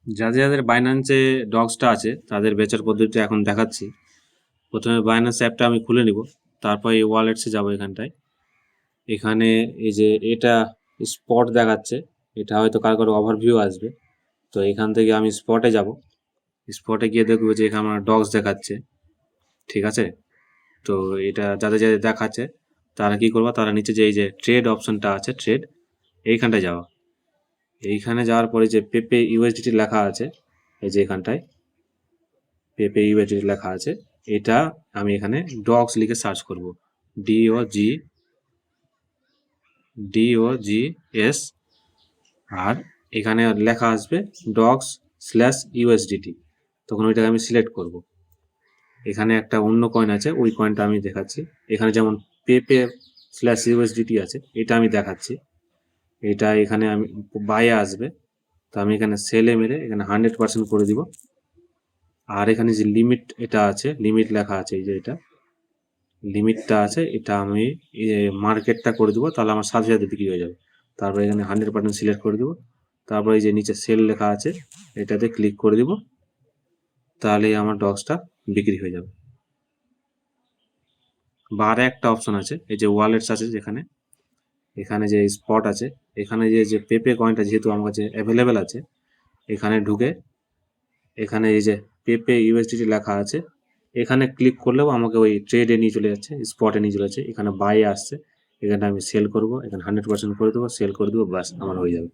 যাদের বাইন্যান্সে ডক্সটা আছে তাদের বেচার পদ্ধতিটা এখন দেখাচ্ছি। প্রথমে বাইন্যান্স অ্যাপটা আমি খুলে নিব, তারপর এই ওয়ালেটসে যাব। এখানটায় এখানে এই যে এটা স্পট দেখাচ্ছে, এটা হয়তো কারোর ওভারভিউ আসবে। তো এখান থেকে আমি স্পটে যাব। স্পটে গিয়ে দেখবো যে এখানে আমার ডগস দেখাচ্ছে, ঠিক আছে। তো এটা যাদের দেখাচ্ছে তারা কি করবা, তারা নিচে যে এই যে ট্রেড অপশনটা আছে, ট্রেড, এইখানটায় যাওয়া। এইখানে যাওয়ার পরে যে পেপে ইউএসডিটি লেখা আছে, এই যে এখানটায় পেপে ইউএসডিটি লেখা আছে, এটা আমি এখানে ডগস লিখে সার্চ করব, DOGS, আর এখানে লেখা আসবে ডগস/USDT। তখন ওইটাকে আমি সিলেক্ট করব। এখানে একটা অন্য কয়েন আছে, ওই কয়েনটা আমি দেখাচ্ছি। এখানে যেমন পেপে/USDT আছে, এটা আমি দেখাচ্ছি। এটা এখানে আমি বাইয়ে আসবে, তো আমি এখানে সেলে মেরে এখানে 100% করে দিব। আর এখানে যে লিমিট এটা আছে, লিমিট লেখা আছে, এই যে এটা লিমিটটা আছে, এটা আমি মার্কেটটা করে দিব, তাহলে আমার সাথে সাথে বিক্রি হয়ে যাবে। তারপরে এখানে 100% সিলেক্ট করে দিব। তারপরে এই যে নিচে সেল লেখা আছে, এটাতে ক্লিক করে দিব, তাহলেই আমার ডগসটা বিক্রি হয়ে যাবে। বা আর একটা অপশন আছে, এই যে ওয়ালেটস আছে, যেখানে এখানে যে স্পট আছে, এখানে যে পেপে কয়েনটা যেহেতু আমার কাছে অ্যাভেলেবেল আছে, এখানে ঢুকে এখানে এই যে পেপে ইউএসডিটি লেখা আছে, এখানে ক্লিক করলেও আমাকে ওই ট্রেডে নিয়ে চলে যাচ্ছে, স্পটে নিয়ে চলে যাচ্ছে। এখানে বাই আসছে, এখানে আমি সেল করব, এখানে 100% করে দেবো, সেল করে দেবো, ব্যাস আমার হয়ে যাবে।